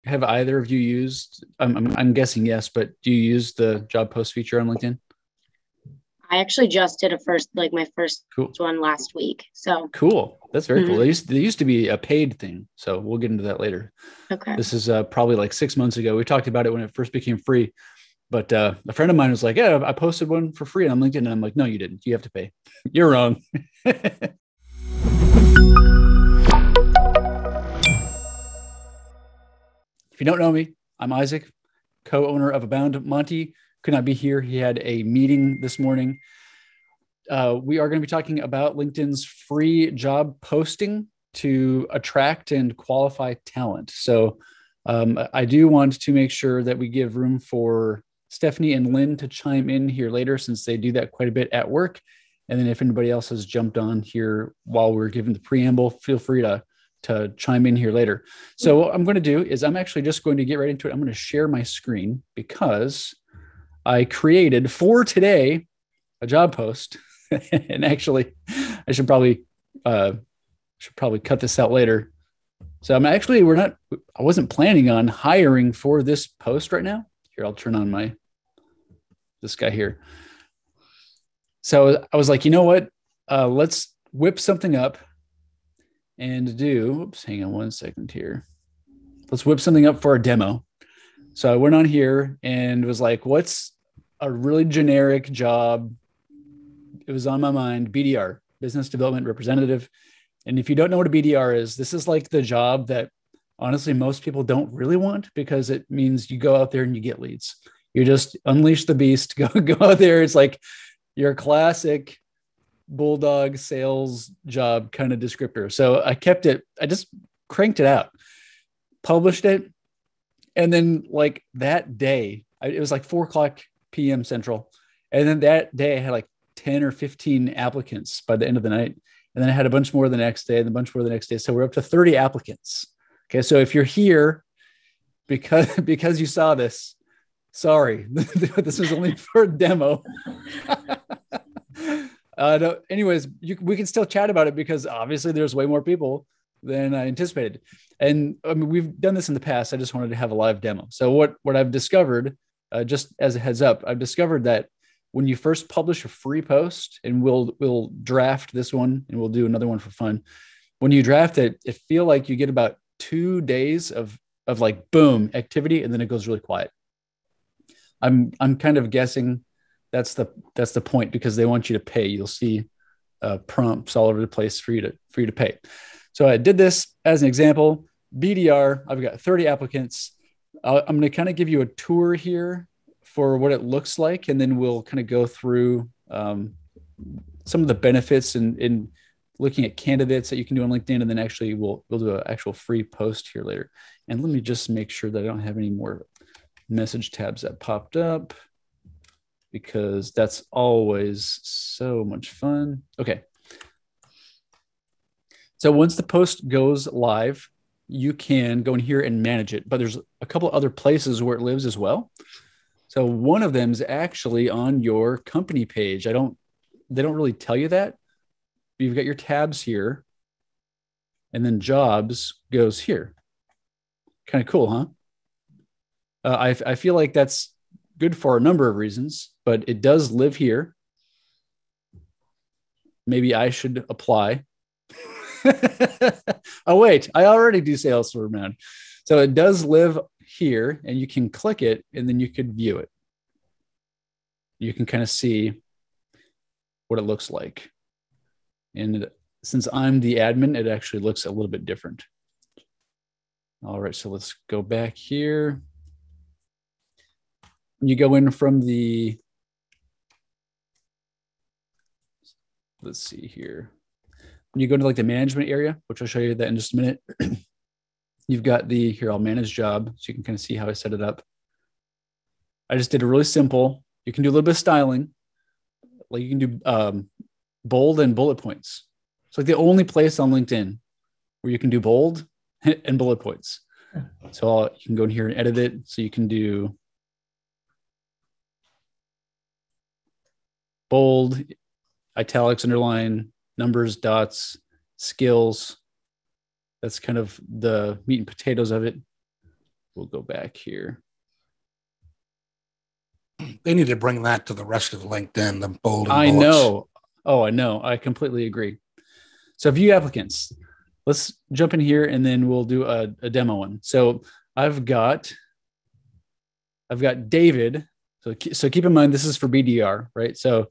have either of you used, I'm guessing yes, but do you use the job post feature on LinkedIn? I actually just did my first Cool. one last week. So, Cool. That's very cool. mhm. They used to be a paid thing. So we'll get into that later. Okay. This is probably like 6 months ago. We talked about it when it first became free. But a friend of mine was like, yeah, I posted one for free on LinkedIn. And I'm like, no, you didn't. You have to pay. You're wrong. If you don't know me, I'm Isaac, co-owner of Abound. Monty could not be here. He had a meeting this morning. We are going to be talking about LinkedIn's free job posting to attract and qualify talent. So I do want to make sure that we give room for Stephanie and Lynn to chime in here later, since they do that quite a bit at work. And then if anybody else has jumped on here while we're giving the preamble, feel free to chime in here later. So what I'm going to do is I'm actually just going to get right into it. I'm going to share my screen because I created for today a job post. And actually, I should probably cut this out later. So I wasn't planning on hiring for this post right now. Here, I'll turn on this guy here. So I was like, you know what? Let's whip something up and hang on one second here. Let's whip something up for a demo. So I went on here and was like, what's a really generic job? It was on my mind, BDR, Business Development Representative. And if you don't know what a BDR is, this is like the job that honestly most people don't really want, because it means you go out there and you get leads. You just unleash the beast, go out there. It's like your classic bulldog sales job kind of descriptor. So I just cranked it out, published it. And then like that day, it was like 4:00 p.m. Central. And then that day I had like 10 or 15 applicants by the end of the night. And then I had a bunch more the next day and a bunch more the next day. So we're up to 30 applicants. Okay. So if you're here because you saw this, sorry, this was only for a demo. No, anyways, we can still chat about it because obviously there's way more people than I anticipated. And I mean, we've done this in the past. I just wanted to have a live demo. So what I've discovered, just as a heads up, I've discovered that when you first publish a free post, and we'll draft this one and we'll do another one for fun. When you draft it, it feel like you get about 2 days of like boom activity, and then it goes really quiet. I'm kind of guessing that's the point, because they want you to pay. You'll see prompts all over the place for you to pay. So I did this as an example. BDR, I've got 30 applicants. I'm going to kind of give you a tour here for what it looks like, and then we'll kind of go through some of the benefits in looking at candidates that you can do on LinkedIn, and then actually we'll do an actual free post here later. And let me just make sure that I don't have any more message tabs that popped up, because that's always so much fun. Okay. So once the post goes live, you can go in here and manage it, but there's a couple other places where it lives as well. So one of them is actually on your company page. They don't really tell you that. You've got your tabs here, and then jobs goes here. Kind of cool, huh? I feel like that's good for a number of reasons, but it does live here. Maybe I should apply. Oh, wait, I already do sales for Abound. So it does live here, and you can click it, and then you could view it. You can kind of see what it looks like. And since I'm the admin, it actually looks a little bit different. All right, so let's go back here. You go in from let's see here. When you go into like the management area, which I'll show you that in just a minute, you've got here, I'll manage job. So you can kind of see how I set it up. I just did a really simple. You can do a little bit of styling. Like you can do bold and bullet points. It's like the only place on LinkedIn where you can do bold and bullet points. So you can go in here and edit it. So you can do bold, italics, underline, numbers, dots, skills. That's kind of the meat and potatoes of it. we'll go back here. They need to bring that to the rest of LinkedIn, the bold and I bullets. know. Oh, I know. I completely agree. So view applicants. Let's jump in here and then we'll do a demo one. So I've got David. So keep in mind, this is for BDR, right? So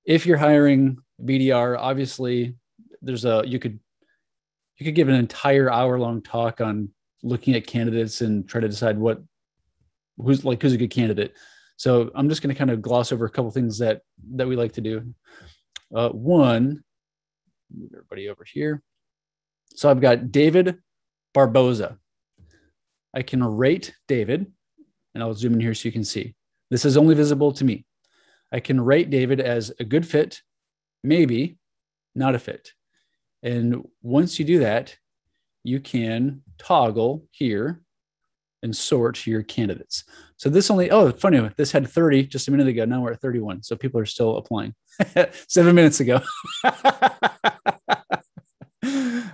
if you're hiring BDR, obviously you could give an entire hour-long talk on looking at candidates and try to decide who's a good candidate. So I'm just going to kind of gloss over a couple things that we like to do. One, move everybody over here. So I've got David Barboza. I can rate David, and I'll zoom in here so you can see. This is only visible to me. I can rate David as a good fit, maybe not a fit. And once you do that, you can toggle here and sort your candidates. So this funny, this had 30 just a minute ago. Now we're at 31. So people are still applying 7 minutes ago.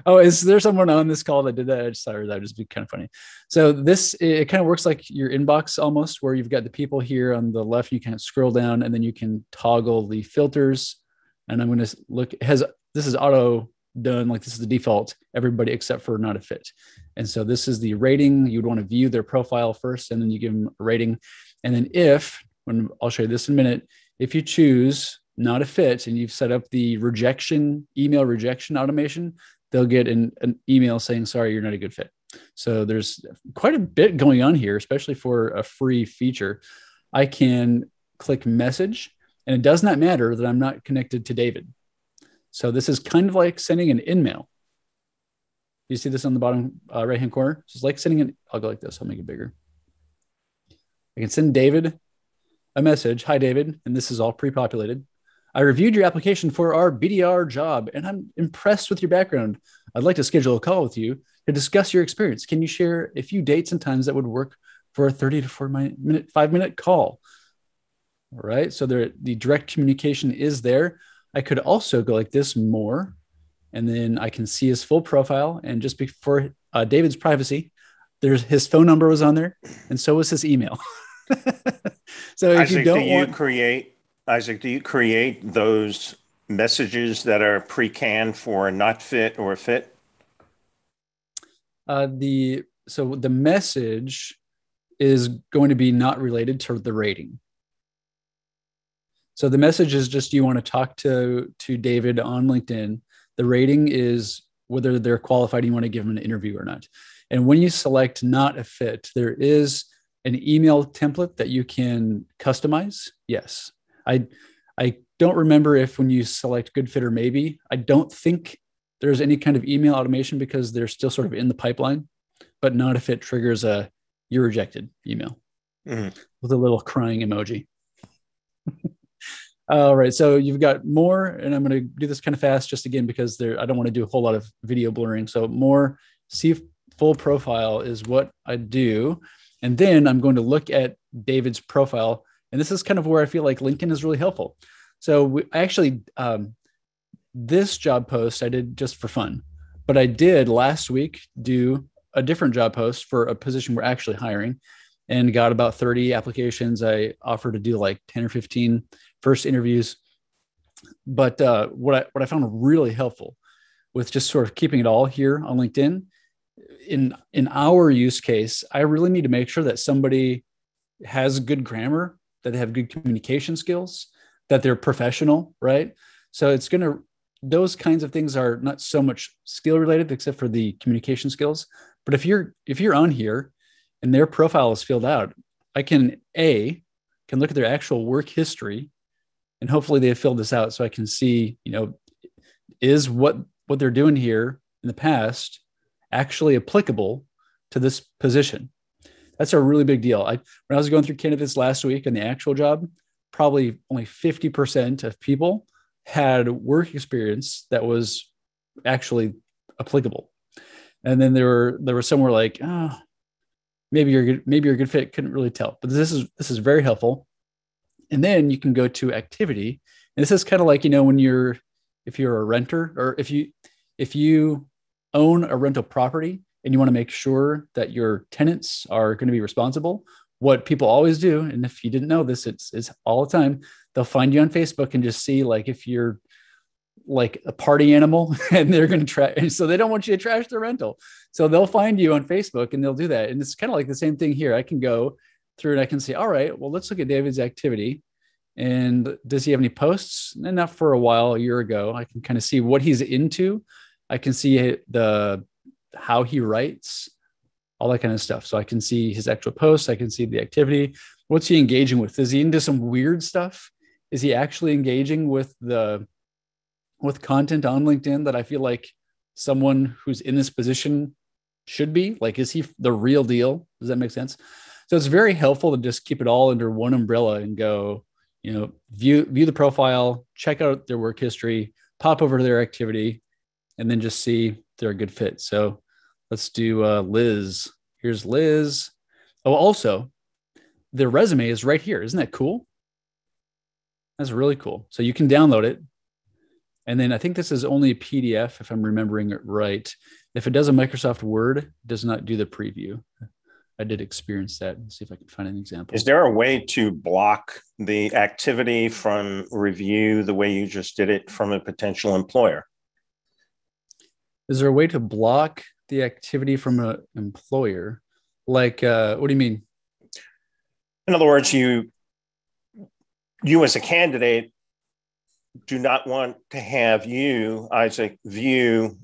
Oh, is there someone on this call that did that? Sorry, that would just be kind of funny. So it kind of works like your inbox almost, where you've got the people here on the left, you kind of scroll down and then you can toggle the filters. And I'm going to look, this is auto done, like this is the default, everybody except for not a fit. And so this is the rating. You'd want to view their profile first, and then you give them a rating. And then I'll show you this in a minute, if you choose not a fit and you've set up the email rejection automation, they'll get an email saying, sorry, you're not a good fit. So there's quite a bit going on here, especially for a free feature. I can click message, and it does not matter that I'm not connected to David. So this is kind of like sending an in-mail. You see this on the bottom right-hand corner? It's like I'll go like this. I'll make it bigger. I can send David a message. Hi, David. And this is all pre-populated. I reviewed your application for our BDR job, and I'm impressed with your background. I'd like to schedule a call with you to discuss your experience. Can you share a few dates and times that would work for a 30 to 5-minute call? All right. So the direct communication is there. I could also go like this more, and then I can see his full profile. And just for David's privacy, his phone number was on there, and so was his email. So if Isaac, you don't Isaac, do you create those messages that are pre-canned for a not fit or a fit? So the message is going to be not related to the rating. So the message is just you want to talk to David on LinkedIn. The rating is whether they're qualified, you want to give them an interview or not. And when you select not a fit, there is an email template that you can customize. Yes. I don't remember if when you select good fit or maybe, I don't think there's any kind of email automation because they're still sort of in the pipeline, but not if it triggers a you're rejected email with a little crying emoji. All right. So you've got more, and I'm going to do this kind of fast just again, because I don't want to do a whole lot of video blurring. So more see full profile is what I do. And then I'm going to look at David's profile. And this is kind of where I feel like LinkedIn is really helpful. So this job post I did just for fun, but I did last week do a different job post for a position we're actually hiring, and got about 30 applications. I offered to do like 10 or 15 first interviews. But what I found really helpful with just sort of keeping it all here on LinkedIn, in our use case, I really need to make sure that somebody has good grammar, that they have good communication skills, that they're professional, right? So those kinds of things are not so much skill related, except for the communication skills. But if you're on here and their profile is filled out, I can look at their actual work history, and hopefully they have filled this out so I can see, is what they're doing here in the past actually applicable to this position. That's a really big deal. When I was going through candidates last week in the actual job, probably only 50% of people had work experience that was actually applicable. And then there were somewhere like, maybe you're a good fit. Couldn't really tell, but this is very helpful. And then you can go to activity. And this is kind of like, if you're a renter, or if you own a rental property and you want to make sure that your tenants are going to be responsible, what people always do, and if you didn't know this, it's all the time, they'll find you on Facebook and just see like if you're like a party animal and they're going to trash. So they don't want you to trash their rental. So they'll find you on Facebook and they'll do that. And it's kind of like the same thing here. I can go through and I can say, all right, well, let's look at David's activity. And does he have any posts? And not for a while, a year ago. I can kind of see what he's into. I can see how he writes, all that kind of stuff. So I can see his actual posts. I can see the activity. What's he engaging with? Is he into some weird stuff? Is he actually engaging with content on LinkedIn that I feel like someone who's in this position should be? Like, is he the real deal? Does that make sense? So it's very helpful to just keep it all under one umbrella and go, view the profile, check out their work history, pop over to their activity, and then just see if they're a good fit. So let's do Liz. Here's Liz. Oh, also, their resume is right here. Isn't that cool? That's really cool. So you can download it. And then I think this is only a PDF, if I'm remembering it right. If it does a Microsoft Word, it does not do the preview. I did experience that. Let's see if I can find an example. Is there a way to block the activity from review the way you just did it from a potential employer? Is there a way to block the activity from an employer? Like, what do you mean? In other words, you as a candidate do not want to have you, Isaac, view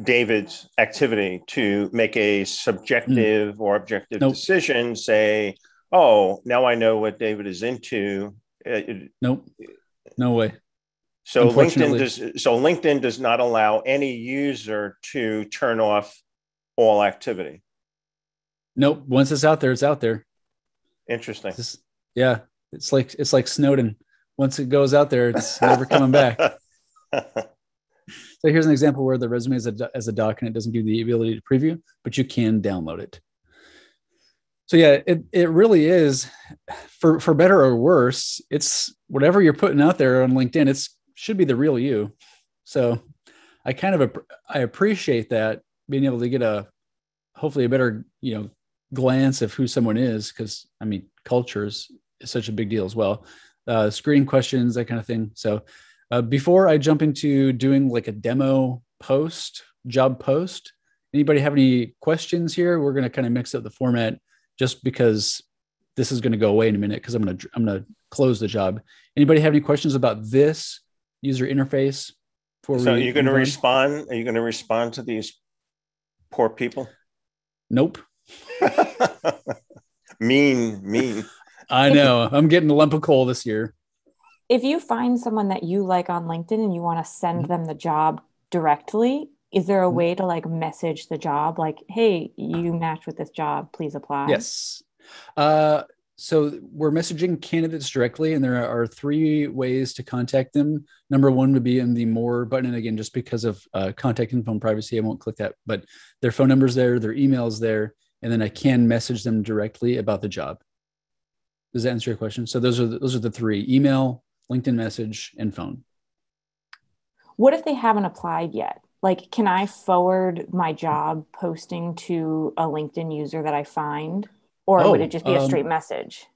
David's activity to make a subjective or objective decision, say, oh, now I know what David is into. Nope. No way. So LinkedIn does not allow any user to turn off all activity. Nope. Once it's out there, it's out there. Interesting. Yeah. It's like Snowden. Once it goes out there, it's never coming back. So here's an example where the resume is as a doc and it doesn't give you the ability to preview, but you can download it. So yeah, it really is, for better or worse, it's whatever you're putting out there on LinkedIn, should be the real you. So I appreciate that, being able to get hopefully a better, glance of who someone is, because I mean, culture is such a big deal as well. Screening questions, that kind of thing. So before I jump into doing like a demo job post, anybody have any questions here? We're going to kind of mix up the format just because this is going to go away in a minute, because I'm going to close the job. Anybody have any questions about this user interface? So you're going to respond? Are you going to respond to these poor people? Nope. Mean. I know. I'm getting a lump of coal this year. If you find someone that you like on LinkedIn and you want to send them the job directly, is there a way to like message the job? Like, hey, you matched with this job, please apply. Yes. So we're messaging candidates directly, and there are 3 ways to contact them. Number 1 would be in the more button. And again, just because of contact info and privacy, I won't click that, but their phone number's there, their email's there, and then I can message them directly about the job. Does that answer your question? So those are the 3: email, LinkedIn message, and phone. What if they haven't applied yet? Like, can I forward my job posting to a LinkedIn user that I find? Or would it just be a straight message?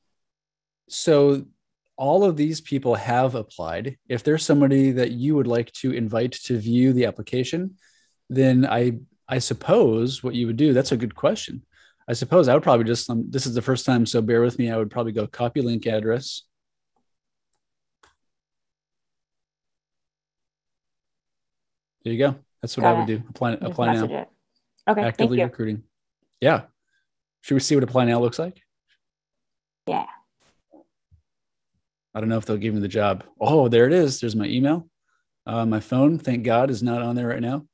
So all of these people have applied. If there's somebody that you would like to invite to view the application, then I suppose what you would do, that's a good question. I suppose I would probably just, this is the first time, so bear with me. I would probably go copy link address. There you go. That's what I would do. Apply now. It. Okay. Actively recruiting. Yeah. Should we see what apply now looks like? Yeah. I don't know if they'll give me the job. Oh, there it is. There's my email. My phone, thank God, is not on there right now.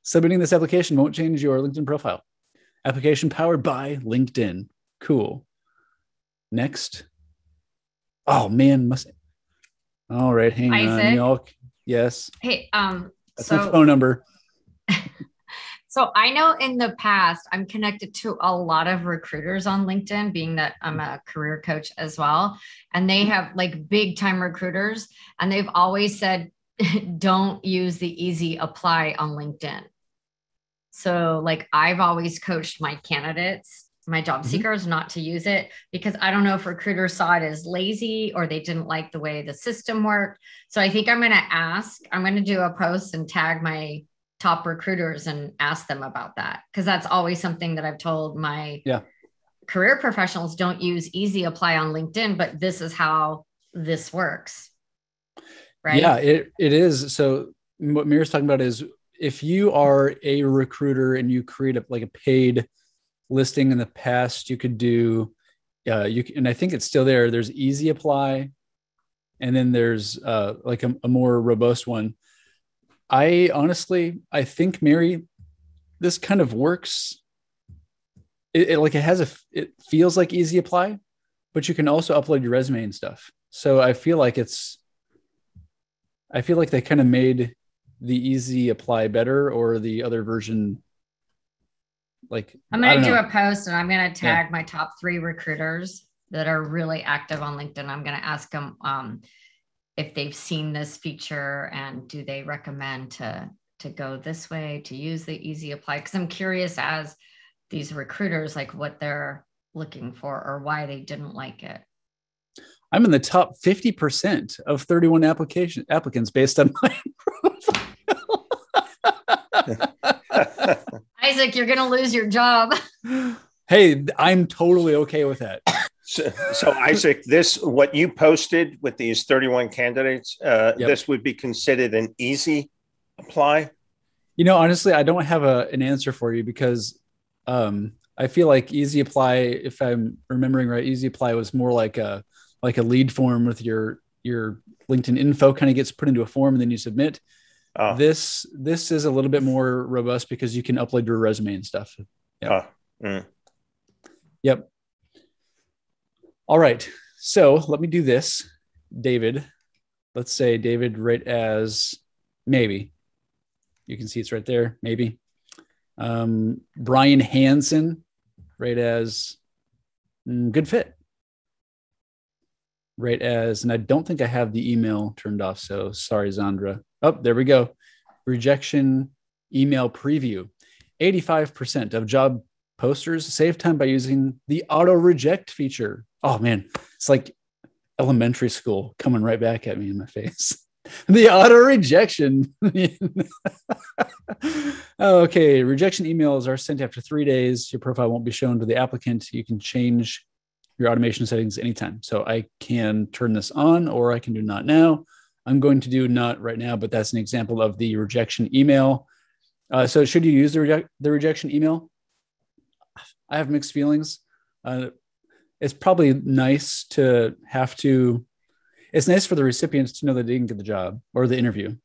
Submitting this application won't change your LinkedIn profile. Application powered by LinkedIn. Cool. Next. Oh man, all right, hang on, y'all. Yes. Hey, that's my phone number. So I know in the past, I'm connected to a lot of recruiters on LinkedIn, being that I'm a career coach as well. And they have like big time recruiters, and they've always said, don't use the easy apply on LinkedIn. So like I've always coached my candidates, my job seekers, not to use it because I don't know if recruiters saw it as lazy or they didn't like the way the system worked. So I think I'm going to do a post and tag my top recruiters and ask them about that. Cause that's always something that I've told my career professionals, don't use easy apply on LinkedIn, but this is how this works. Right. Yeah, it is. So what Mira's talking about is if you are a recruiter and you create a paid listing in the past, you could do, and I think it's still there. There's easy apply. And then there's like a more robust one. I think, Mary, this kind of works. It feels like easy apply, but you can also upload your resume and stuff. So I feel like they kind of made the easy apply better, or the other version. Like, I'm going to do a post and I'm going to tag my top 3 recruiters that are really active on LinkedIn. I'm going to ask them if they've seen this feature and do they recommend to go this way, to use the easy apply. Cause I'm curious as these recruiters, like what they're looking for or why they didn't like it. I'm in the top 50% of 31 applicants based on my profile. Isaac, you're going to lose your job. Hey, I'm totally okay with that. So Isaac, what you posted with these 31 candidates, this would be considered an easy apply? Honestly, I don't have an answer for you because I feel like easy apply, if I'm remembering right, easy apply was more like a lead form with your LinkedIn info kind of gets put into a form and then you submit. Oh. This is a little bit more robust because you can upload your resume and stuff. Yep. Yep. All right. So let me do this. David, let's say David right as maybe. You can see it's right there. Maybe. Brian Hansen right as good fit. Right as, and I don't think I have the email turned off. So sorry, Zandra. Oh, there we go. Rejection email preview. 85% of job posters save time by using the auto reject feature. Oh man, it's like elementary school coming right back at me in my face. The auto rejection. Okay, rejection emails are sent after 3 days. Your profile won't be shown to the applicant. You can change your automation settings anytime. So I can turn this on or I can do not now. I'm going to do not right now, but that's an example of the rejection email. So should you use the rejection email? I have mixed feelings. It's probably nice to it's nice for the recipients to know that they didn't get the job or the interview.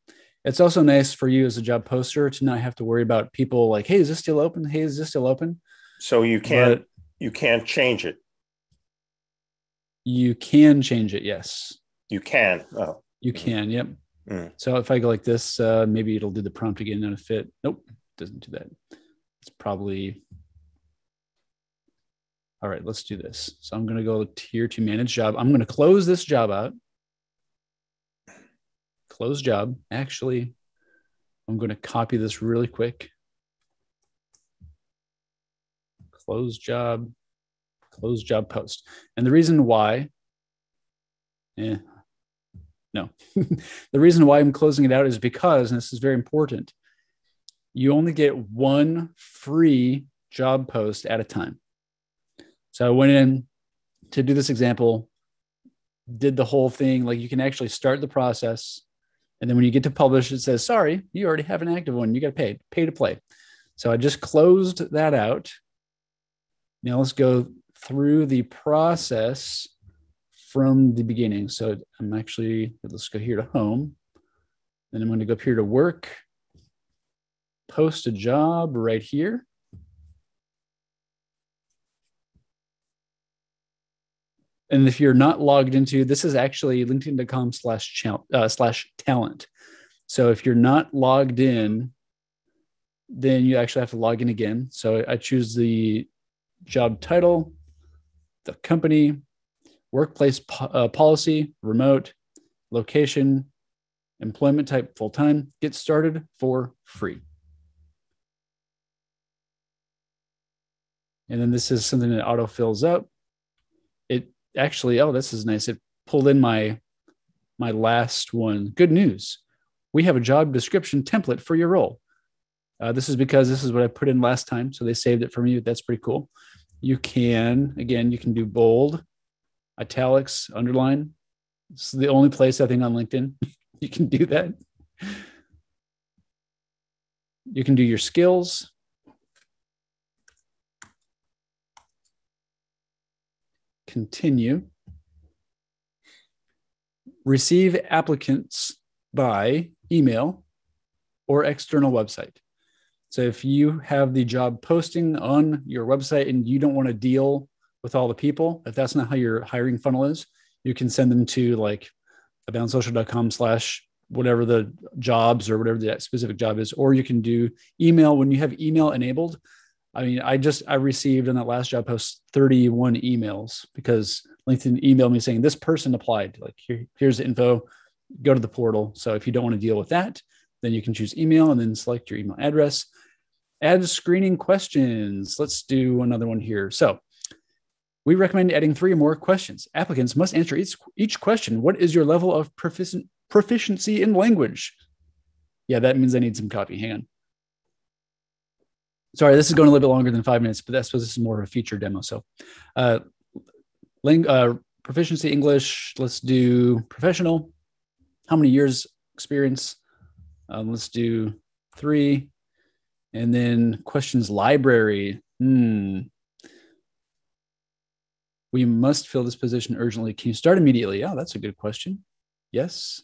It's also nice for you as a job poster to not have to worry about people like, hey, is this still open? Hey, is this still open? So you can't change it. You can change it. Yes. You can. Oh, you can. Yep. So if I go like this, maybe it'll do the prompt again on a fit. Nope. Doesn't do that. It's probably. All right, let's do this. So I'm going to go here to manage job. I'm going to close this job out. Close job. Actually, I'm going to copy this really quick. Close job post. And the reason why, the reason why I'm closing it out is because, and this is very important, you only get one free job post at a time. So I went in to do this example, did the whole thing. Like you can actually start the process. And then when you get to publish, it says, sorry, you already have an active one. You got to pay to play. So I just closed that out. Now let's go through the process from the beginning. So let's go here to home. Then I'm going to go up here to work, post a job right here. And if you're not logged into, this is actually linkedin.com/talent. So if you're not logged in, then you actually have to log in again. So I choose the job title, the company, workplace policy, remote, location, employment type, full-time, get started for free. And then this is something that auto fills up. It actually, oh, this is nice. It pulled in my last one. Good news. We have a job description template for your role. This is because this is what I put in last time. So they saved it for me. That's pretty cool. You can do bold, italics, underline. This is the only place I think on LinkedIn you can do that. You can do your skills. Continue. Receive applicants by email or external website. So if you have the job posting on your website and you don't want to deal with all the people, if that's not how your hiring funnel is, you can send them to like aboundsocial.com/whatever the jobs or whatever that specific job is, or you can do email. When you have email enabled, I mean, I received on that last job post 31 emails because LinkedIn emailed me saying this person applied. Like here's the info, go to the portal. So if you don't want to deal with that, then you can choose email and then select your email address. Add screening questions. Let's do another one here. So we recommend adding 3 or more questions. Applicants must answer each question. What is your level of proficiency in language? Yeah, that means I need some coffee. Hang on. Sorry, this is going a little bit longer than 5 minutes, but that's because this is more of a feature demo. So proficiency English, let's do professional. How many years experience? Let's do 3. And then questions library. We must fill this position urgently. Can you start immediately? Oh, that's a good question. Yes.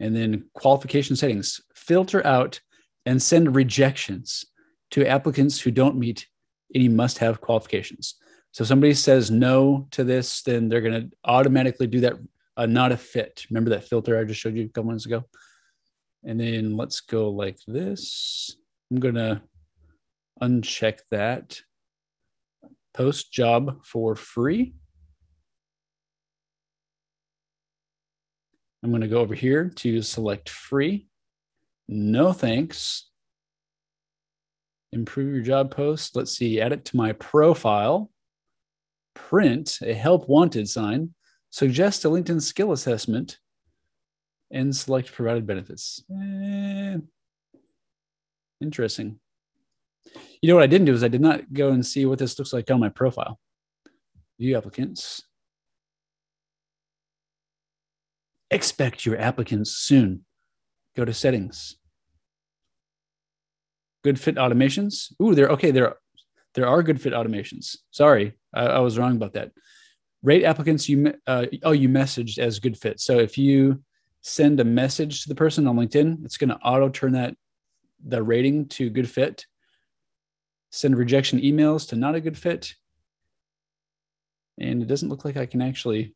And then qualification settings. Filter out and send rejections to applicants who don't meet any must-have qualifications. So if somebody says no to this, then they're going to automatically do that not a fit. Remember that filter I just showed you a couple minutes ago? And then let's go like this. I'm going to uncheck that. Post job for free. I'm going to go over here to select free. No thanks. Improve your job post. Let's see, add it to my profile. Print a help wanted sign. Suggest a LinkedIn skill assessment. And select provided benefits. Interesting. You know what I didn't do is I did not go and see what this looks like on my profile. View applicants. Expect your applicants soon. Go to settings. Good fit automations. Ooh, there are good fit automations. Sorry, I was wrong about that. Rate applicants you messaged as good fit. So if you send a message to the person on LinkedIn, it's going to auto turn the rating to good fit. Send rejection emails to not a good fit. And it doesn't look like I can actually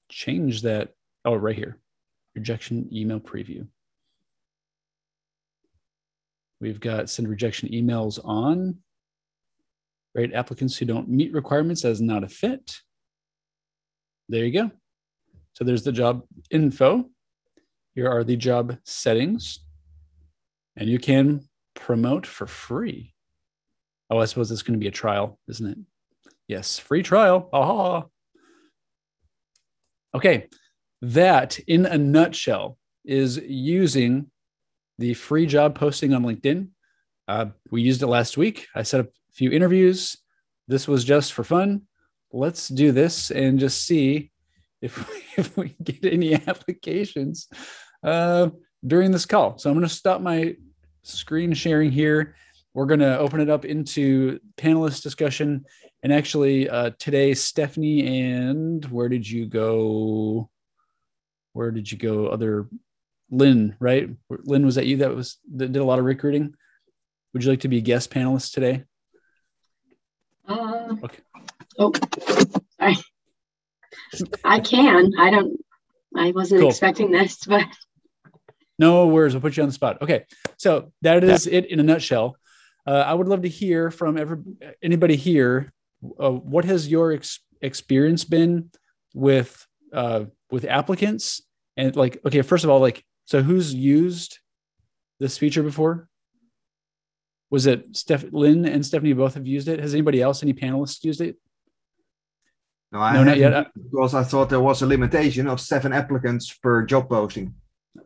change that. Oh, right here. Rejection email preview. We've got send rejection emails on. Rate applicants who don't meet requirements as not a fit. There you go. So there's the job info. Here are the job settings. And you can promote for free. Oh, I suppose it's going to be a trial, isn't it? Yes, free trial. Aha. Okay, that in a nutshell is using the free job posting on LinkedIn. We used it last week. I set up a few interviews. This was just for fun. Let's do this and just see if we get any applications during this call. So I'm going to stop my screen sharing here. We're going to open it up into panelist discussion. And actually today, Stephanie and where did you go? Other Lynn, right? Lynn, was that you that did a lot of recruiting? Would you like to be guest panelist today? Okay. Oh, sorry. I can. I wasn't expecting this, but. No worries. I'll put you on the spot. Okay. So that is it in a nutshell. I would love to hear from anybody here. What has your experience been with applicants? And okay, first of all, so who's used this feature before? Was it Lynn and Stephanie both have used it? Has anybody else, any panelists used it? No, I No, not haven't, yet. because I thought there was a limitation of 7 applicants per job posting.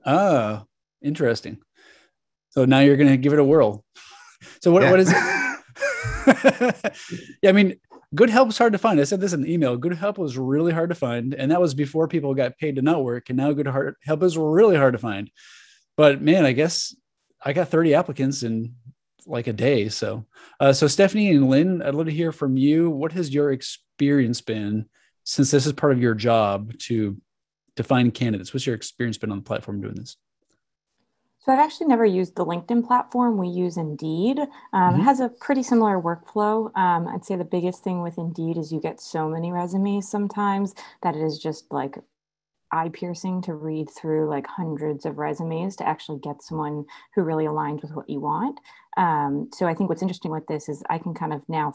Oh, interesting. So now you're going to give it a whirl. So what is it? Yeah, I mean, good help is hard to find. I said this in the email. Good help was really hard to find. And that was before people got paid to not work. And now help is really hard to find. But man, I guess I got 30 applicants in like a day. So Stephanie and Lynn, I'd love to hear from you. What has your experience been, since this is part of your job, to find candidates? What's your experience been on the platform doing this? So I've actually never used the LinkedIn platform. We use Indeed. It has a pretty similar workflow. I'd say the biggest thing with Indeed is you get so many resumes sometimes that it is just like eye-piercing to read through like hundreds of resumes to actually get someone who really aligns with what you want. So I think what's interesting with this is I can kind of now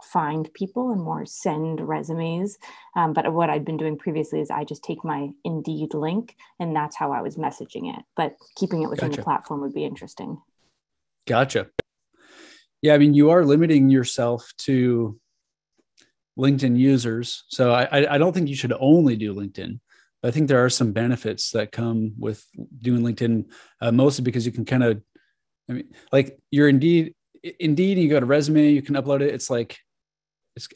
find people and more send resumes. But what I'd been doing previously is I just take my Indeed link and that's how I was messaging it. But keeping it within the platform would be interesting. Gotcha. Yeah, I mean, you are limiting yourself to LinkedIn users. So I don't think you should only do LinkedIn. I think there are some benefits that come with doing LinkedIn, mostly because you can kind of, I mean, like your Indeed, you got a resume, you can upload it.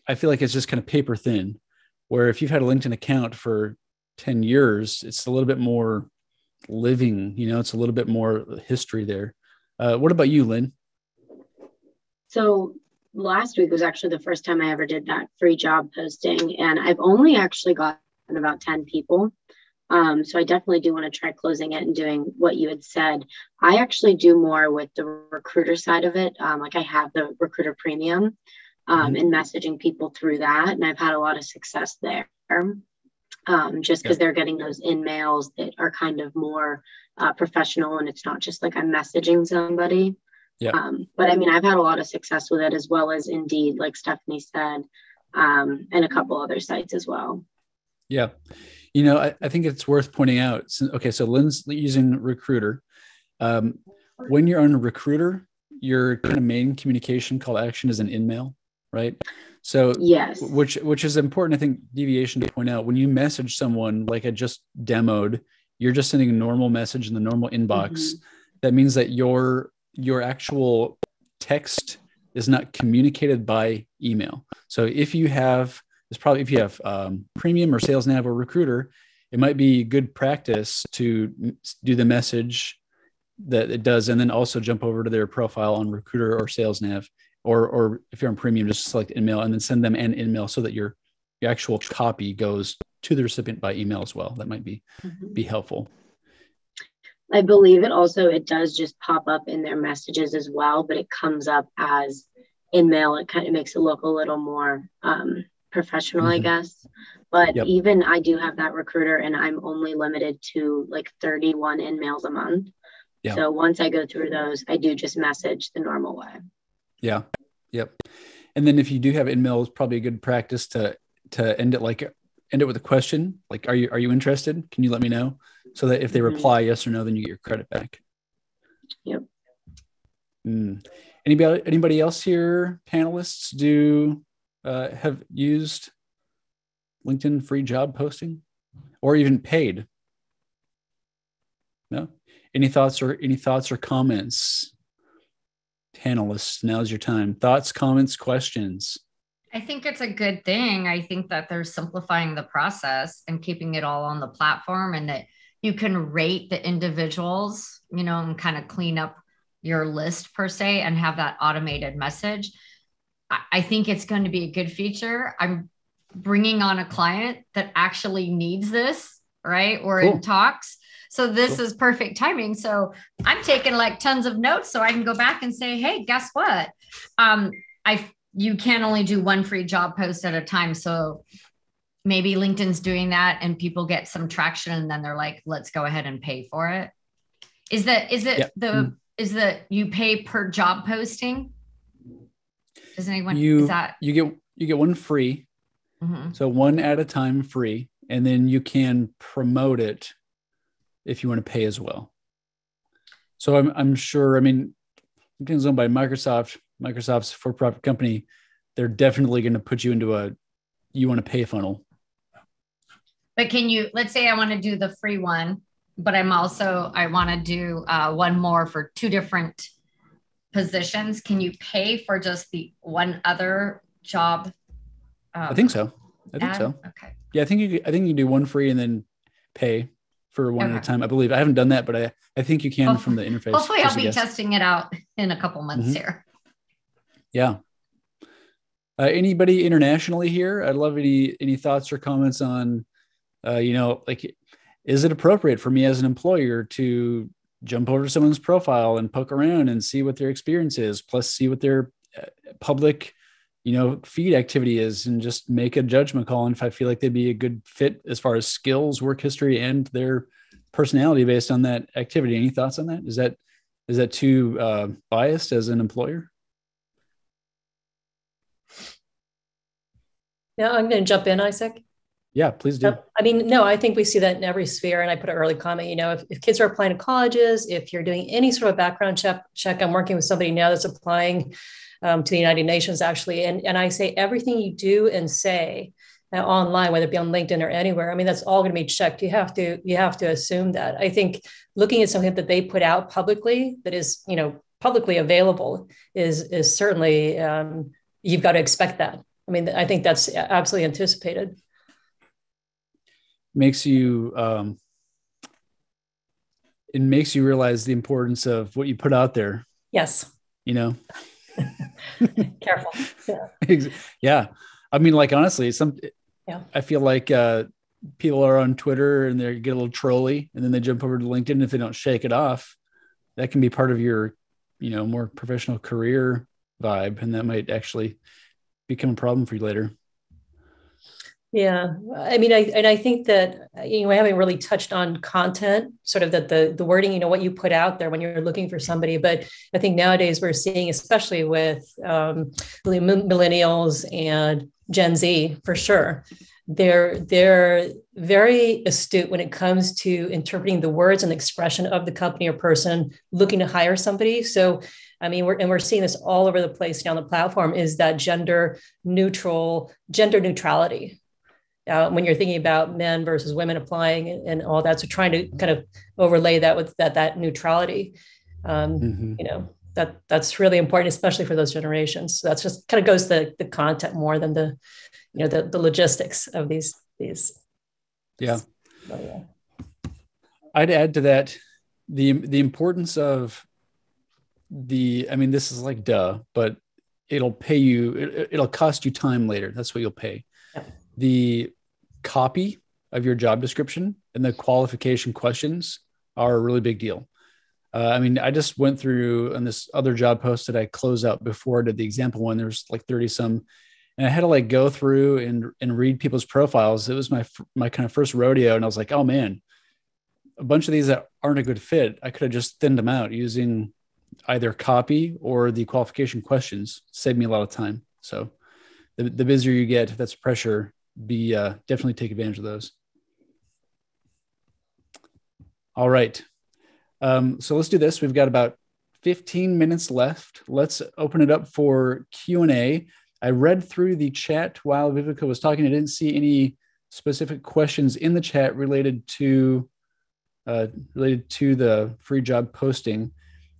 I feel like it's just kind of paper thin, where if you've had a LinkedIn account for 10 years, it's a little bit more living, it's a little bit more history there. What about you, Lynn? So last week was actually the first time I ever did that free job posting. And I've only actually got about 10 people. So I definitely do want to try closing it and doing what you had said. I actually do more with the recruiter side of it. Like I have the recruiter premium and messaging people through that. And I've had a lot of success there just because they're getting those in-mails that are kind of more professional. And it's not just like I'm messaging somebody. Yeah. But I mean, I've had a lot of success with it, as well as Indeed, like Stephanie said, and a couple other sites as well. Yeah. I think it's worth pointing out. So Lynn's using Recruiter. When you're on a Recruiter, your kind of main communication call to action is an in-mail, right? So yes, which is important, I think, deviation to point out. When you message someone, like I just demoed, you're just sending a normal message in the normal inbox. That means that your actual text is not communicated by email. So if you have Premium or Sales Nav or Recruiter, it might be good practice to do the message that it does, and then also jump over to their profile on Recruiter or Sales Nav, or if you're on Premium, just select email and then send them an email so that your actual copy goes to the recipient by email as well. That might be helpful. I believe it does just pop up in their messages as well, but it comes up as in-mail. It kind of makes it look a little more professional, I guess. But even I do have that Recruiter, and I'm only limited to like 31 in-mails a month. So once I go through those, I do just message the normal way. Yeah. Yep. And then if you do have in-mail, it's probably a good practice to end it with a question. Like, are you interested? Can you let me know? So that if they reply yes or no, then you get your credit back. Yep. Anybody else here, panelists, have used LinkedIn free job posting or even paid? No? Any thoughts or comments? Panelists, now's your time. Thoughts, comments, questions. I think it's a good thing. I think that they're simplifying the process and keeping it all on the platform, and that you can rate the individuals, and kind of clean up your list per se and have that automated message. I think it's going to be a good feature. I'm bringing on a client that actually needs this, right? We're in talks. So this is perfect timing. So I'm taking like tons of notes so I can go back and say, hey, guess what? You can only do one free job post at a time. So maybe LinkedIn's doing that and people get some traction and then they're like, let's go ahead and pay for it. Is that you pay per job posting? Does anyone, you get one free. So one at a time free, and then you can promote it if you want to pay as well. So I'm sure, LinkedIn is owned by Microsoft. Microsoft's for-profit company. They're definitely going to put you into you want to pay funnel. But let's say I want to do the free one, but I want to do one more for 2 different positions. Can you pay for just the one other job? I think so. Okay. Yeah, I think you do one free and then pay for one at a time. I believe I haven't done that, but I think you can from the interface. Hopefully I'll be testing it out in a couple months here. Yeah. Anybody internationally here? I'd love any thoughts or comments on, is it appropriate for me as an employer to jump over someone's profile and poke around and see what their experience is, plus see what their public, feed activity is, and just make a judgment call on if I feel like they'd be a good fit as far as skills, work history, and their personality based on that activity. Any thoughts on that? Is that too biased as an employer? Yeah, I'm going to jump in, Isaac. Yeah, please do. I think we see that in every sphere. And I put an early comment, if kids are applying to colleges, if you're doing any sort of background check, I'm working with somebody now that's applying to the United Nations, actually. And I say everything you do and say online, whether it be on LinkedIn or anywhere, that's all going to be checked. You have to assume that. I think looking at something that they put out publicly that is, publicly available is certainly, you've got to expect that. I think that's absolutely anticipated. It makes you realize the importance of what you put out there. Yes. Careful. Yeah. Yeah. Honestly, I feel like people are on Twitter and they get a little trolly and then they jump over to LinkedIn. If they don't shake it off, that can be part of your, more professional career vibe. And that might actually become a problem for you later. Yeah. I think that, we haven't really touched on content, sort of that the wording, what you put out there when you're looking for somebody. But I think nowadays we're seeing, especially with millennials and Gen Z, for sure, they're very astute when it comes to interpreting the words and expression of the company or person looking to hire somebody. So, we're seeing this all over the place now on the platform, is that gender neutrality. When you're thinking about men versus women applying and all that, so trying to kind of overlay that with that neutrality, that's really important, especially for those generations. So that's just kind of goes to the content more than the logistics of these. Yeah. I'd add to that the importance of this is like duh, but it'll pay you. It'll cost you time later. That's what you'll pay. Yeah. The copy of your job description and the qualification questions are a really big deal. I just went through on this other job post that I closed out before I did the example one. There's like 30 some, and I had to go through and read people's profiles. It was my kind of first rodeo. And I was like, oh man, a bunch of these that aren't a good fit, I could have just thinned them out using either copy or the qualification questions. Saved me a lot of time. So the busier you get, if that's pressure, definitely take advantage of those. All right. So let's do this. We've got about 15 minutes left. Let's open it up for Q&A. I read through the chat while Vivica was talking. I didn't see any specific questions in the chat related to the free job posting.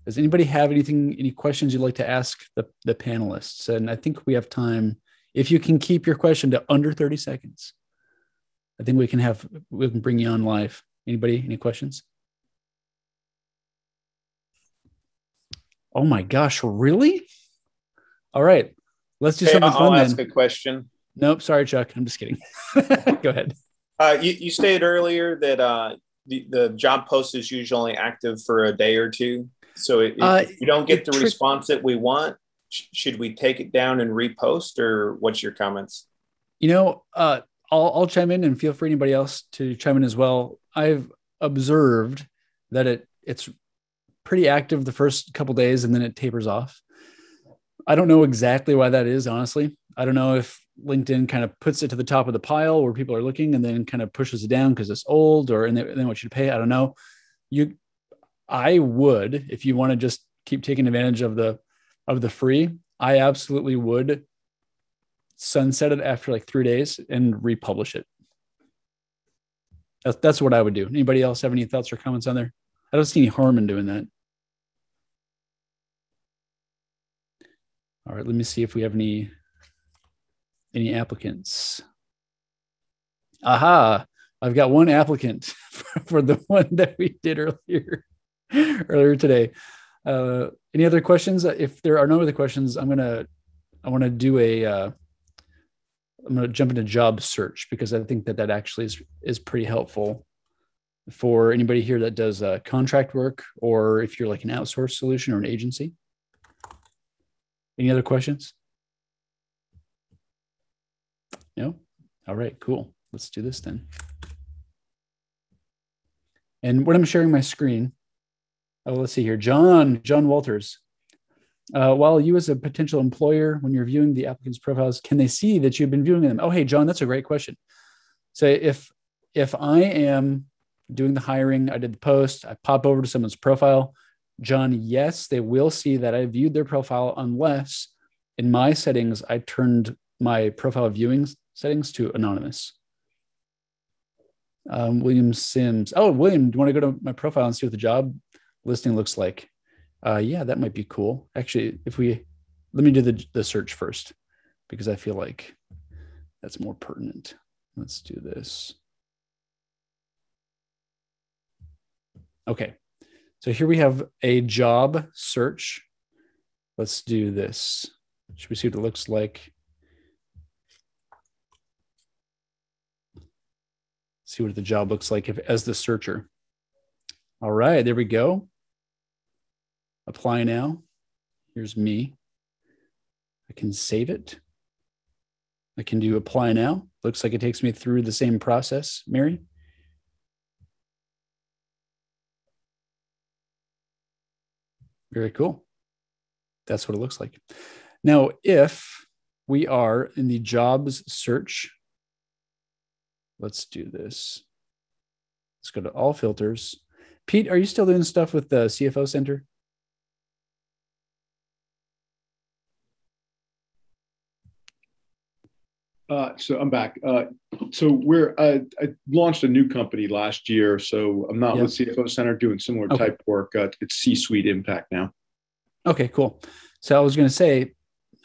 Does anybody have any questions you'd like to ask the panelists? And I think we have time. If you can keep your question to under 30 seconds, I think we can bring you on live. Anybody, any questions? Oh my gosh, really? All right, let's do something fun. I'll ask a question. Nope, sorry, Chuck. I'm just kidding. Go ahead. You stated earlier that the job post is usually active for a day or two. So if you don't get the response that we want, should we take it down and repost, or what's your comments? I'll chime in, and feel free anybody else to chime in as well. I've observed that it's pretty active the first couple of days and then it tapers off. I don't know exactly why that is, honestly. I don't know if LinkedIn kind of puts it to the top of the pile where people are looking and then kind of pushes it down because it's old, and they want you to pay. I don't know. I would, if you want to just keep taking advantage of the free, I absolutely would sunset it after like 3 days and republish it. That's what I would do. Anybody else have any thoughts or comments on there? I don't see any harm in doing that. All right, let me see if we have any applicants. Aha, I've got one applicant for the one that we did earlier today. Any other questions? If there are no other questions, I want to do I'm going to jump into job search, because I think that actually is pretty helpful for anybody here that does contract work, or if you're like an outsourced solution or an agency. Any other questions? No? All right, cool. Let's do this then. And when I'm sharing my screen, let's see here. John Walters. While you as a potential employer, when you're viewing the applicant's profiles, can they see that you've been viewing them? Oh, hey, John, that's a great question. So if I am doing the hiring, I did the post, I pop over to someone's profile, John, yes, they will see that I viewed their profile, unless in my settings, I turned my profile viewing settings to anonymous. William Sims. Oh, William, do you want to go to my profile and see what the job listing looks like? Yeah, that might be cool. Actually, let me do the search first, because I feel like that's more pertinent. Let's do this. Okay. So here we have a job search. Let's do this. Should we see what it looks like? See what the job looks like as the searcher. All right, there we go. Apply now. Here's me. I can save it. I can do apply now. Looks like it takes me through the same process, Mary. Very cool. That's what it looks like. Now, if we are in the jobs search, let's do this. Let's go to all filters. Pete, are you still doing stuff with the CFO Center? So I'm back. So I launched a new company last year. So I'm not with CFO Center doing similar type work. It's C-suite impact now. Okay, cool. So I was going to say,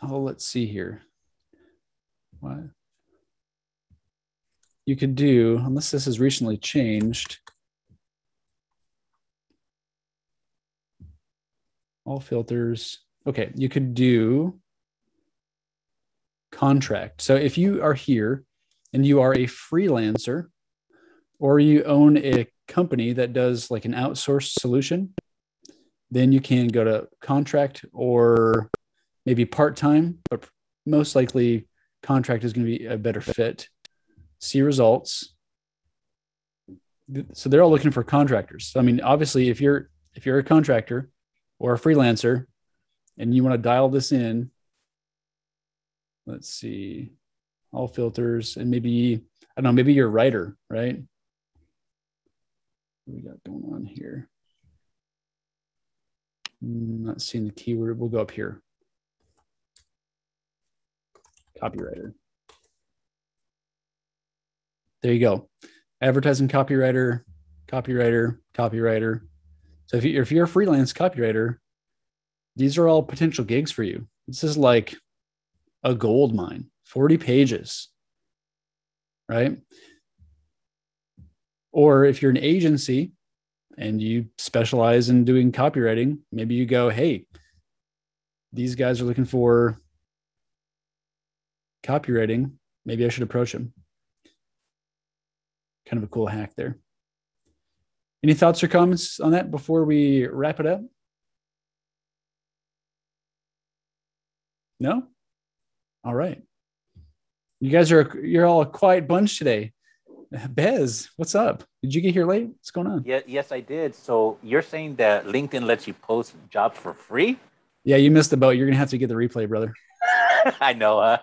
let's see here. What you could do, unless this has recently changed. All filters. Okay, you could do contract. So if you are here and you are a freelancer, or you own a company that does like an outsourced solution, then you can go to contract, or maybe part-time, but most likely contract is going to be a better fit. See results. So they're all looking for contractors. I mean, obviously, if you're a contractor or a freelancer and you want to dial this in, let's see, all filters, and maybe, I don't know, maybe you're a writer, right? What we got going on here? Not seeing the keyword. We'll go up here. Copywriter. There you go. Advertising copywriter, copywriter. So if you're a freelance copywriter, these are all potential gigs for you. This is like a gold mine, 40 pages, right? Or if you're an agency and you specialize in doing copywriting, maybe you go, hey, these guys are looking for copywriting. Maybe I should approach them. Kind of a cool hack there. Any thoughts or comments on that before we wrap it up? No? All right. You're all a quiet bunch today. Bez, what's up? Did you get here late? What's going on? Yeah, yes, I did. So you're saying that LinkedIn lets you post jobs for free? Yeah, you missed the boat. You're gonna have to get the replay, brother. I know,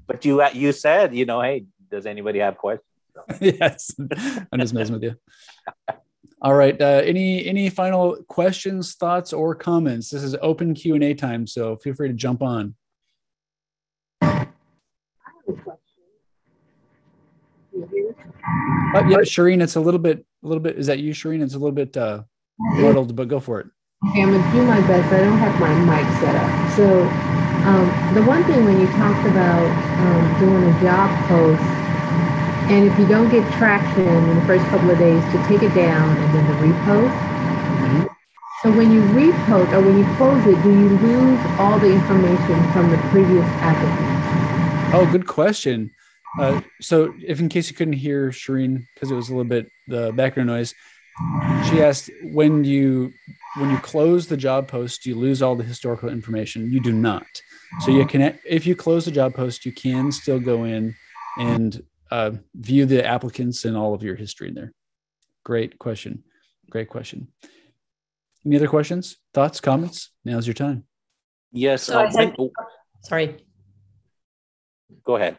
but you said, hey, does anybody have questions? Yes, I'm just messing with you. All right. Any final questions, thoughts, or comments? This is open Q&A time, so feel free to jump on. Yeah, Shireen, it's a little bit. Is that you, Shireen? It's a little bit muddled, but go for it. Okay, I'm gonna do my best. I don't have my mic set up. So the one thing when you talked about doing a job post, and if you don't get traction in the first couple of days, to take it down and then to repost. Mm-hmm. So when you repost or when you close it, do you lose all the information from the previous applicant? Oh, good question. So if in case you couldn't hear Shireen, because it was a little bit the background noise, she asked, when you close the job post, do you lose all the historical information? You do not. So you can, if you close the job post, you can still go in and view the applicants and all of your history in there. Great question. Great question. Any other questions, thoughts, comments? Now's your time. Yes. Sorry. Go ahead.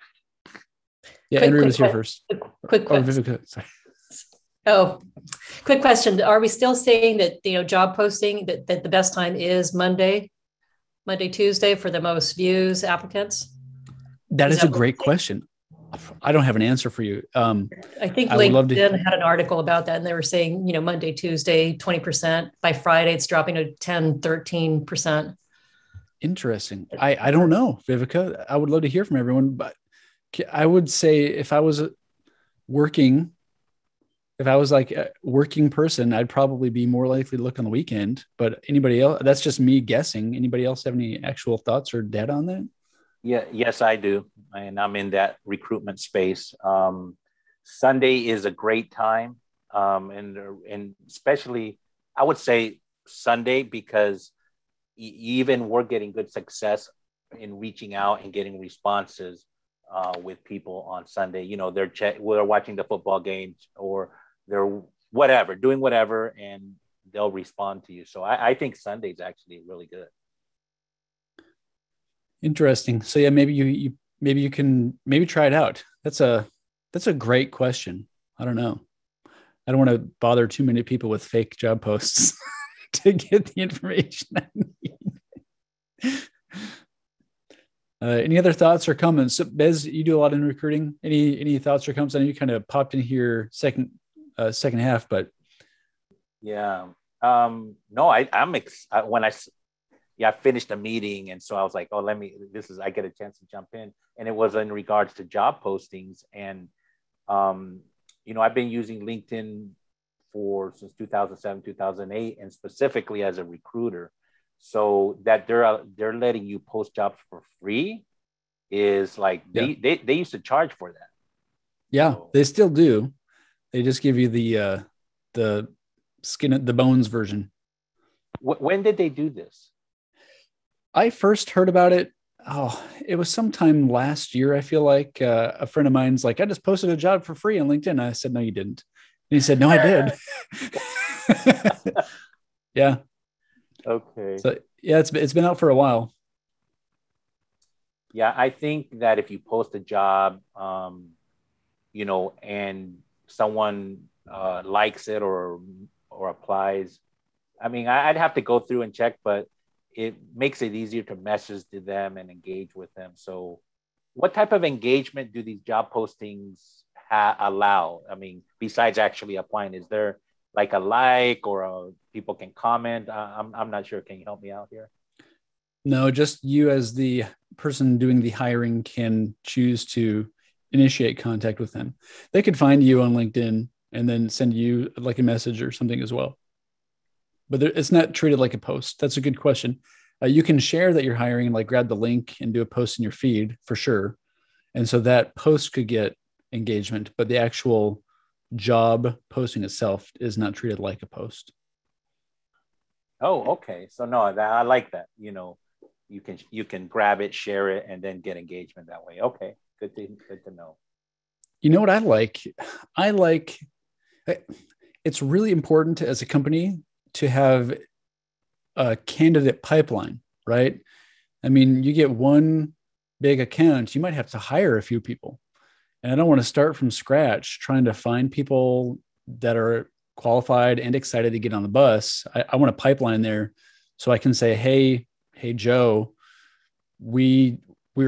Yeah, Andrew was here first. Quick question. Quick question. Are we still saying that, job posting, that the best time is Monday, Tuesday for the most views, applicants? That is a great question. I don't have an answer for you. I think LinkedIn had an article about that, and they were saying, Monday, Tuesday, 20%. By Friday, it's dropping to 10, 13%. Interesting. I don't know, Vivica. I would love to hear from everyone, but I would say if I was working, like a working person, I'd probably be more likely to look on the weekend. But anybody else, that's just me guessing. Anybody else have any actual thoughts or data on that? Yeah, yes, I do. And I'm in that recruitment space. Sunday is a great time. And especially, I would say Sunday, because even we're getting good success in reaching out and getting responses with people on Sunday. They're watching the football games, or they're doing whatever, and they'll respond to you. So I think Sunday is actually really good. Interesting. So yeah, maybe you can try it out. That's a great question. I don't know. I don't want to bother too many people with fake job posts to get the information I need. Any other thoughts or comments? So Bez, you do a lot in recruiting. Any thoughts or comments? I know you kind of popped in here second half, but yeah. No, I finished a meeting, and so I was like, oh, I get a chance to jump in. And it was in regards to job postings. And, I've been using LinkedIn since 2007, 2008, and specifically as a recruiter. So that they're letting you post jobs for free is like, they used to charge for that. Yeah, they still do. They just give you the skin, the bones version. When did they do this? I first heard about it. It was sometime last year. I feel like a friend of mine's like, I just posted a job for free on LinkedIn. I said, no, you didn't. And he said, no, I did. Yeah. Okay. So yeah, it's been out for a while. Yeah, I think that if you post a job, and someone likes it or applies, I mean, I'd have to go through and check, but it makes it easier to message to them and engage with them. So what type of engagement do these job postings allow? I mean, besides actually applying, is there like a like or people can comment? I'm not sure. Can you help me out here? No, just you as the person doing the hiring can choose to initiate contact with them. They could find you on LinkedIn and then send you like a message or something as well. But it's not treated like a post. That's a good question. You can share that you're hiring and like grab the link and do a post in your feed for sure. And so that post could get engagement, but the actual job posting itself is not treated like a post. Oh, okay. So no, I like that. You can grab it, share it, and then get engagement that way. Okay, good to know. You know what I like? It's really important as a company to have a candidate pipeline, right? I mean, you get one big account, you might have to hire a few people. And I don't want to start from scratch trying to find people that are qualified and excited to get on the bus, I want a pipeline there so I can say, hey, Joe, we're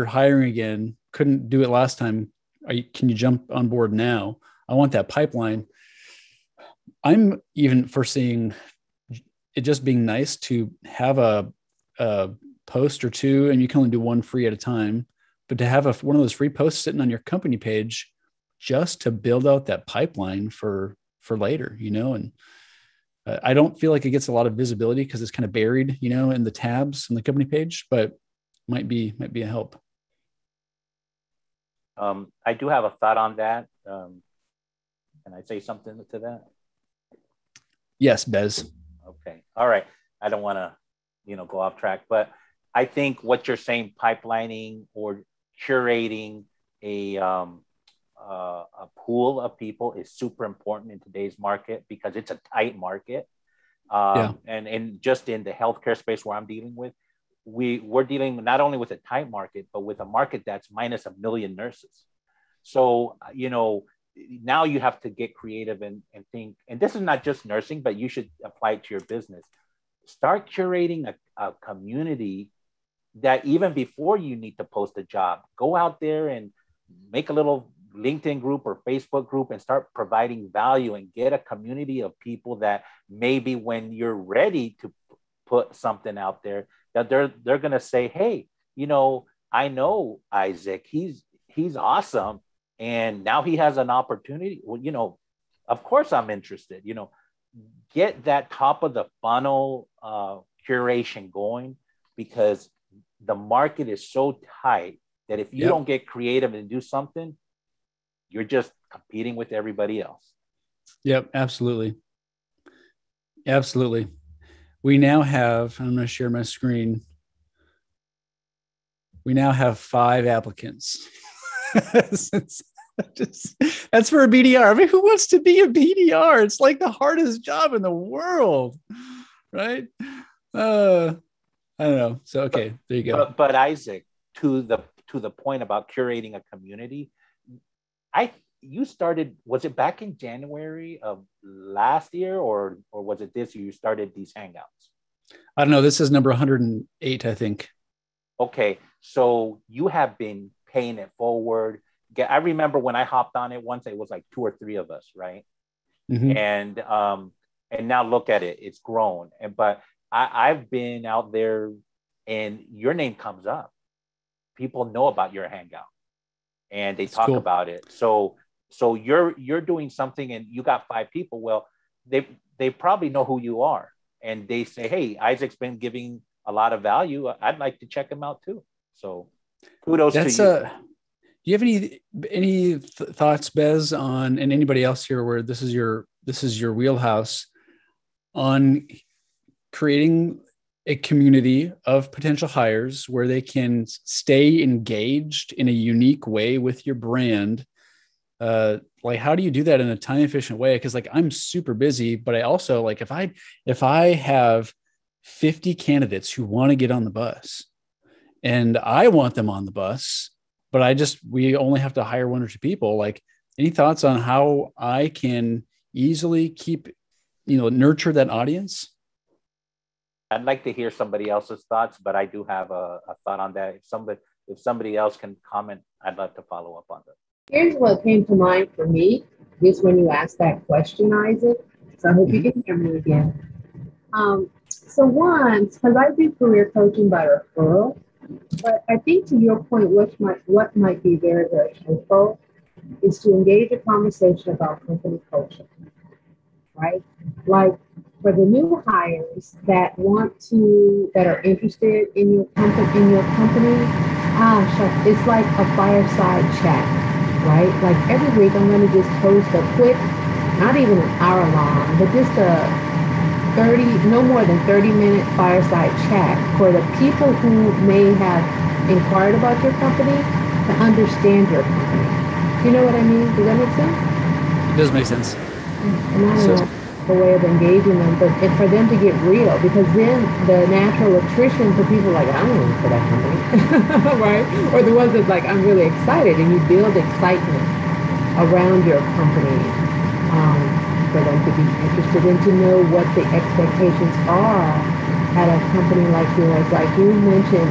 hiring again. Couldn't do it last time. Can you jump on board now? I want that pipeline. I'm even foreseeing it just being nice to have a post or two, and you can only do one free at a time, but to have one of those free posts sitting on your company page just to build out that pipeline for later, and I don't feel like it gets a lot of visibility because it's kind of buried, in the tabs on the company page, but might be a help. I do have a thought on that. Can I say something to that? Yes, Bez. Okay. All right. I don't want to, go off track, but I think what you're saying, pipelining or curating a pool of people is super important in today's market because it's a tight market. And just in the healthcare space where I'm dealing with, we're dealing not only with a tight market, but with a market that's minus 1 million nurses. So, now you have to get creative and think, and this is not just nursing, but you should apply it to your business. Start curating a community that even before you need to post a job, go out there and make a little LinkedIn group or Facebook group and start providing value and get a community of people that maybe when you're ready to put something out there, that they're going to say, hey, I know Isaac, he's awesome. And now he has an opportunity. Well, of course I'm interested, get that top of the funnel curation going, because the market is so tight that if you don't get creative and do something, you're just competing with everybody else. Yep, absolutely. Absolutely. We now have, I'm going to share my screen. We now have 5 applicants. That's for a BDR. I mean, who wants to be a BDR? It's like the hardest job in the world, right? I don't know. So, okay, there you go. But Isaac, to the point about curating a community, you started, was it back in January of last year or was it this year you started these Hangouts? I don't know. This is number 108, I think. Okay. So you have been paying it forward. I remember when I hopped on it once, it was like 2 or 3 of us, right? Mm-hmm. And now look at it, it's grown. But I've been out there and your name comes up. People know about your Hangout and they talk about it. So you're doing something and you got 5 people. Well, they probably know who you are and they say, hey, Isaac's been giving a lot of value. I'd like to check him out too. So kudos to you. Do you have any thoughts, Bez, and anybody else here where this is your wheelhouse on creating a community of potential hires where they can stay engaged in a unique way with your brand? Like, how do you do that in a time efficient way? Because I'm super busy, but I also if I have 50 candidates who want to get on the bus and I want them on the bus, but we only have to hire 1 or 2 people. Any thoughts on how I can easily keep, nurture that audience? I'd like to hear somebody else's thoughts, but I do have a thought on that. If somebody else can comment, I'd love to follow up on that. Here's what came to mind for me, just when you asked that question, Isaac. So I hope you can hear me again. So once, because I do career coaching by referral, but I think to your point, what might be very, very helpful is to engage a conversation about company culture, right? Like for the new hires that are interested in your company, it's like a fireside chat, right? Like every week I'm going to just post a quick, not even an hour long, but just no more than 30-minute fireside chat for the people who may have inquired about your company to understand your company. You know what I mean? Does that make sense? It does make sense. And I don't know a way of engaging them, but for them to get real, because then the natural attrition for people I don't want for that company, right? Or the ones that I'm really excited, and you build excitement around your company. for them to be interested and to know what the expectations are at a company like yours. Like you mentioned,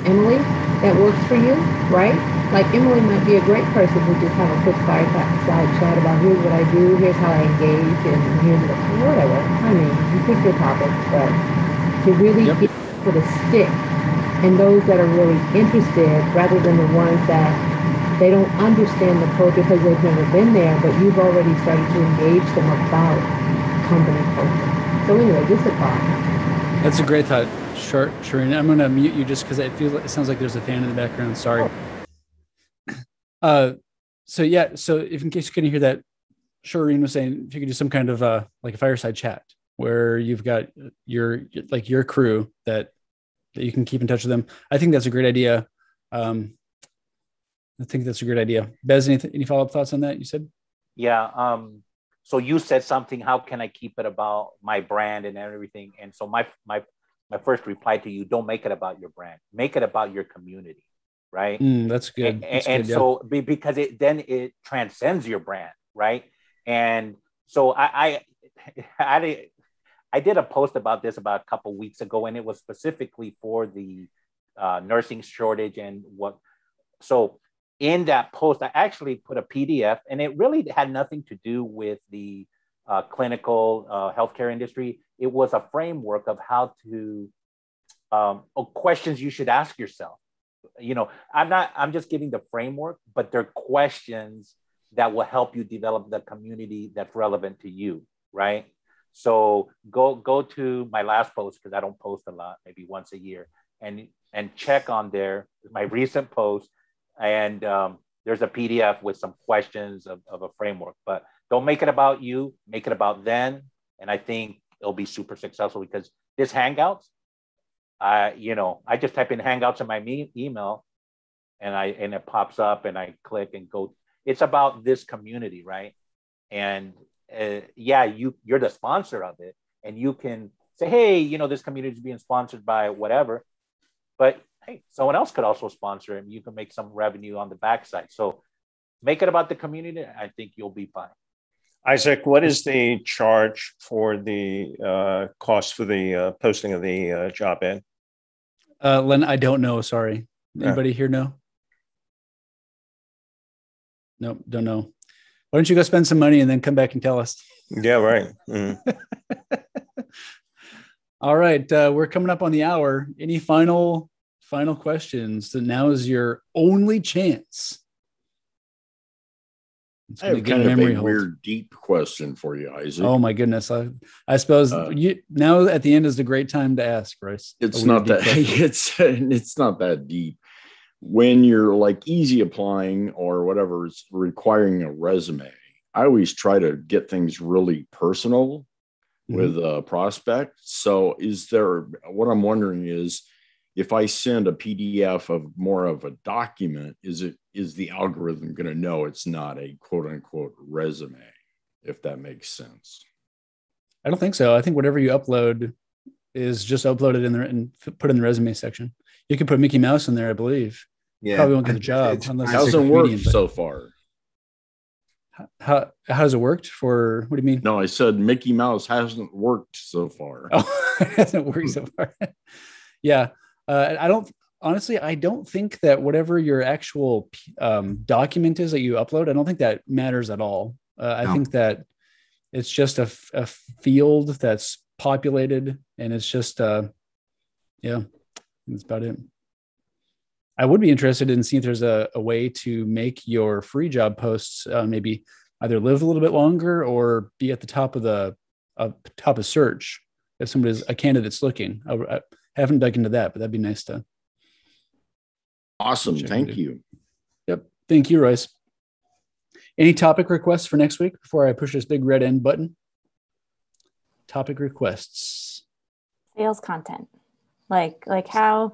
Emily, that works for you, right? Like Emily might be a great person to just have a quick fireside chat about here's what I do, here's how I engage, and here's whatever. I mean, you pick your topics, but to really get to the stick and those that are really interested rather than the ones that they don't understand the culture because they've never been there, but you've already started to engage them about company culture. So anyway, just a thought. That's a great thought, Shireen. I'm going to mute you just because it sounds like there's a fan in the background. Sorry. So if in case you couldn't hear that, Shireen was saying if you could do some kind of like a fireside chat where you've got your crew that you can keep in touch with them. I think that's a great idea. Bez, any follow-up thoughts on that you said? Yeah. So you said something, how can I keep it about my brand and everything? And so my first reply to you, don't make it about your brand, make it about your community, right? That's good. So because it transcends your brand, right? And so I did a post about this about a couple of weeks ago, and it was specifically for the nursing shortage and what. So in that post, I actually put a PDF, and it really had nothing to do with the clinical healthcare industry. It was a framework of how to questions you should ask yourself. I'm just giving the framework, but they're questions that will help you develop the community that's relevant to you, right? So go to my last post, because I don't post a lot, maybe once a year, and check on there my recent post, and there's a PDF with some questions of a framework. But don't make it about you, make it about them, and I think it'll be super successful, because this Hangouts, I just type in Hangouts in my email, and it pops up, and I click and go. It's about this community, right? And you're the sponsor of it, and you can say, hey, this community is being sponsored by whatever, but hey, someone else could also sponsor it, and you can make some revenue on the backside. So make it about the community. I think you'll be fine. Isaac, what is the charge for the cost for the posting of the job ad? Len, I don't know. Sorry. Anybody here know? Nope, don't know. Why don't you go spend some money and then come back and tell us? Yeah, right. Mm-hmm. All right. We're coming up on the hour. Any final questions? So now is your only chance. I have kind of a weird, deep question for you, Isaac. Oh my goodness! I suppose now at the end is the great time to ask, Bryce. It's not that it's not that deep. When you're like easy applying or whatever, it's requiring a resume. I always try to get things really personal with a prospect. So what I'm wondering is, if I send a PDF of more of a document, is the algorithm going to know it's not a quote unquote resume, if that makes sense? I don't think so. I think whatever you upload is just uploaded in there and put in the resume section. You can put Mickey Mouse in there, I believe. Yeah. Probably won't get the job. It hasn't worked so far. How has it worked for, what do you mean? No, I said Mickey Mouse hasn't worked so far. Oh, it hasn't worked so far. Yeah. I don't think that whatever your actual document is that you upload, I don't think that matters at all. I think that it's just a field that's populated, and it's just, that's about it. I would be interested in seeing if there's a way to make your free job posts maybe either live a little bit longer or be at the top of search if somebody's a candidate's looking. I haven't dug into that, but that'd be nice to. Awesome. Thank you. Yep. Thank you, Royce. Any topic requests for next week before I push this big red end button? Topic requests. Sales content. Like how,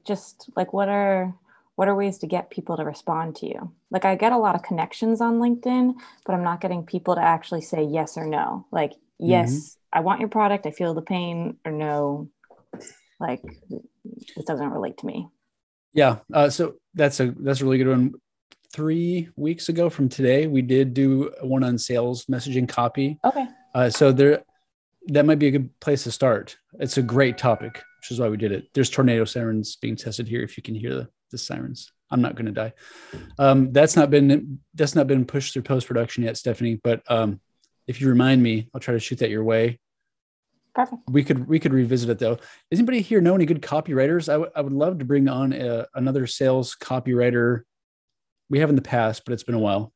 just what are ways to get people to respond to you? Like, I get a lot of connections on LinkedIn, but I'm not getting people to actually say yes or no. Like, yes, I want your product, I feel the pain, or no, this doesn't relate to me. Yeah. So that's a really good one. 3 weeks ago from today, we did do one on sales messaging copy. Okay. So that might be a good place to start. It's a great topic, which is why we did it. There's tornado sirens being tested here. If you can hear the sirens, I'm not going to die. That's not been pushed through post-production yet, Stephanie, but if you remind me, I'll try to shoot that your way. Perfect. We could revisit it though. Does anybody here know any good copywriters? I would love to bring on another sales copywriter. We have in the past, but it's been a while.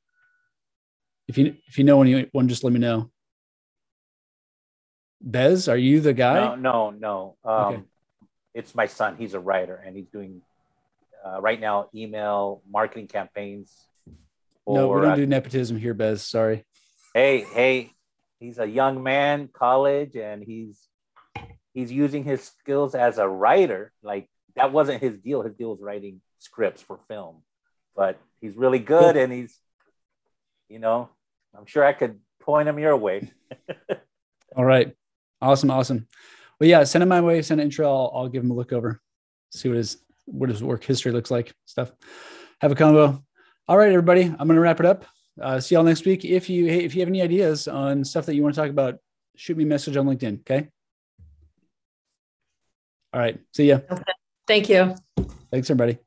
If you know anyone, just let me know. Bez, are you the guy? No. Okay. It's my son. He's a writer, and he's doing right now email marketing campaigns. No, we don't do nepotism here, Bez. Sorry. Hey, he's a young man, college, and he's using his skills as a writer. Like, that wasn't his deal. His deal was writing scripts for film, but he's really good, and he's, I'm sure I could point him your way. All right. Awesome. Well, yeah, send him my way, send an intro. I'll give him a look over, see what his work history looks like, stuff. Have a combo. All right, everybody, I'm going to wrap it up. See y'all next week. If you have any ideas on stuff that you want to talk about, shoot me a message on LinkedIn. Okay. All right. See ya. Okay. Thank you. Thanks, everybody.